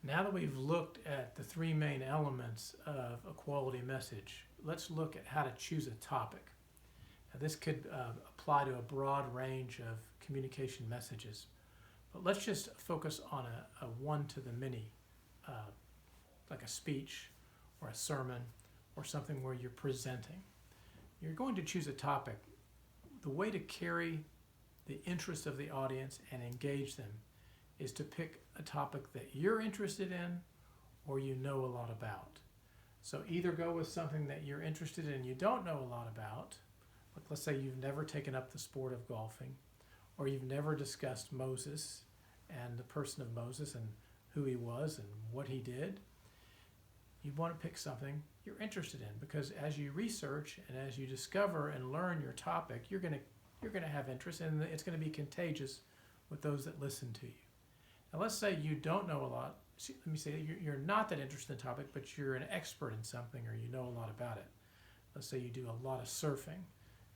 Now that we've looked at the three main elements of a quality message, let's look at how to choose a topic. Now, this could apply to a broad range of communication messages, but let's just focus on a one-to-the-many, uh, like a speech or a sermon or something where you're presenting. You're going to choose a topic. The way to carry the interest of the audience and engage them is to pick a topic that you're interested in or you know a lot about. So either go with something that you're interested in and you don't know a lot about, like let's say you've never taken up the sport of golfing, or you've never discussed Moses and the person of Moses and who he was and what he did. You want to pick something you're interested in, because as you research and as you discover and learn your topic, you're going to have interest, and it's going to be contagious with those that listen to you. Now let's say you don't know a lot. Let me say you're not that interested in the topic, but you're an expert in something or you know a lot about it. Let's say you do a lot of surfing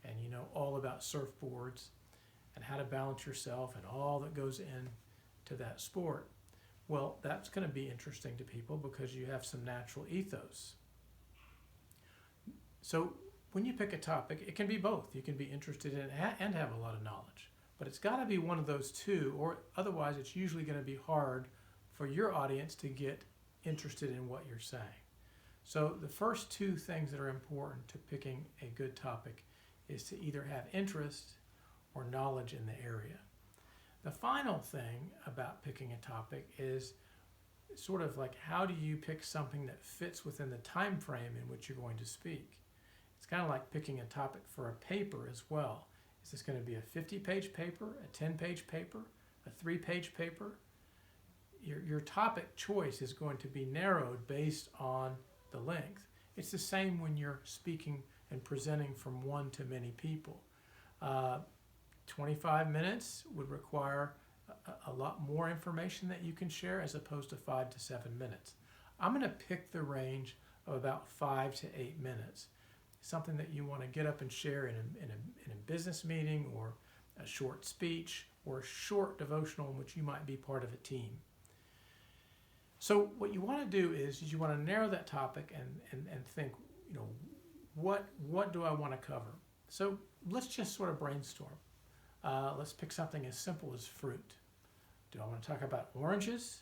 and you know all about surfboards and how to balance yourself and all that goes into that sport. Well, that's going to be interesting to people because you have some natural ethos. So when you pick a topic, it can be both. You can be interested in it and have a lot of knowledge. But it's got to be one of those two, or otherwise it's usually going to be hard for your audience to get interested in what you're saying. So the first two things that are important to picking a good topic is to either have interest or knowledge in the area. The final thing about picking a topic is sort of like, how do you pick something that fits within the time frame in which you're going to speak? It's kind of like picking a topic for a paper as well. Is this going to be a 50-page paper, a 10-page paper, a 3-page paper? Your topic choice is going to be narrowed based on the length. It's the same when you're speaking and presenting from one to many people. 25 minutes would require a lot more information that you can share as opposed to 5 to 7 minutes. I'm going to pick the range of about 5 to 8 minutes. Something that you want to get up and share in a business meeting, or a short speech, or a short devotional in which you might be part of a team. So what you want to do is you want to narrow that topic and think, what do I want to cover? So let's just sort of brainstorm. Let's pick something as simple as fruit. Do I want to talk about oranges,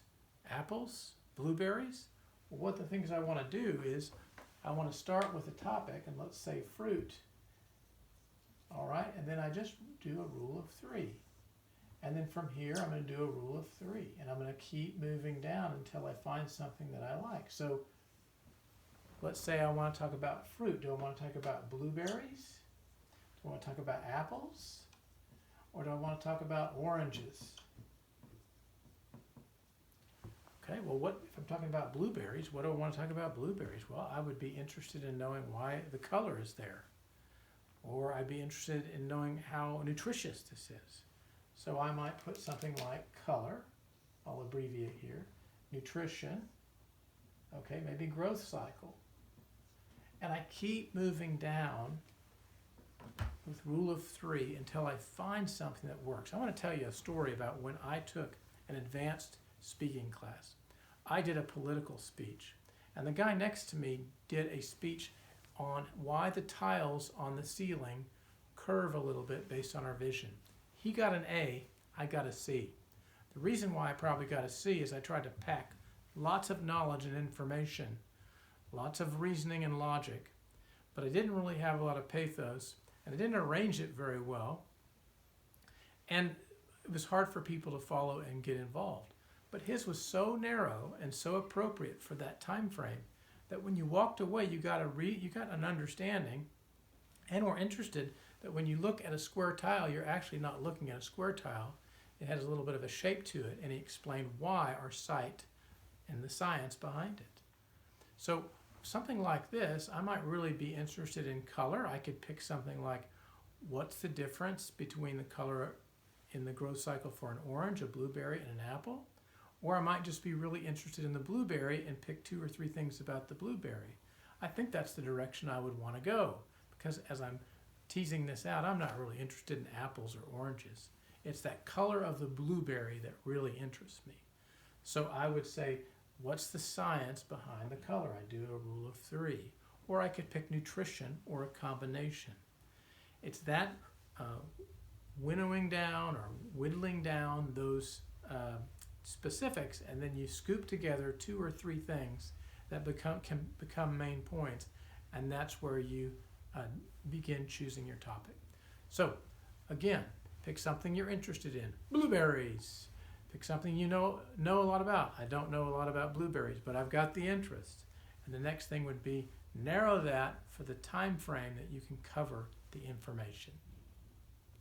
apples, blueberries? Well, what the things I want to do is I want to start with a topic, and let's say fruit. All right, and then I just do a rule of 3. And then from here, I'm going to do a rule of 3. And I'm going to keep moving down until I find something that I like. So let's say I want to talk about fruit. Do I want to talk about blueberries? Do I want to talk about apples? Or do I want to talk about oranges? Okay, well, if I'm talking about blueberries, what do I want to talk about blueberries? Well, I would be interested in knowing why the color is there. Or I'd be interested in knowing how nutritious this is. So I might put something like color, I'll abbreviate here, nutrition, okay, maybe growth cycle. And I keep moving down with rule of 3 until I find something that works. I want to tell you a story about when I took an advanced speaking class. I did a political speech, and the guy next to me did a speech on why the tiles on the ceiling curve a little bit based on our vision. He got an A, I got a C. The reason why I probably got a C is I tried to pack lots of knowledge and information, lots of reasoning and logic, but I didn't really have a lot of pathos, and I didn't arrange it very well, and it was hard for people to follow and get involved. But his was so narrow and so appropriate for that time frame that when you walked away, you got an understanding and were interested that when you look at a square tile, you're actually not looking at a square tile. It has a little bit of a shape to it, and he explained why our sight and the science behind it. So something like this, I might really be interested in color. I could pick something like, what's the difference between the color in the growth cycle for an orange, a blueberry, and an apple? Or I might just be really interested in the blueberry and pick 2 or 3 things about the blueberry. I think that's the direction I would want to go, because as I'm teasing this out, I'm not really interested in apples or oranges. It's that color of the blueberry that really interests me. So I would say, what's the science behind the color? I do a rule of three. Or I could pick nutrition or a combination. It's that winnowing down or whittling down those specifics, and then you scoop together 2 or 3 things that can become main points, and that's where you begin choosing your topic. So again, pick something you're interested in. Blueberries. Pick something you know a lot about. I don't know a lot about blueberries, but I've got the interest. And the next thing would be narrow that for the time frame that you can cover the information.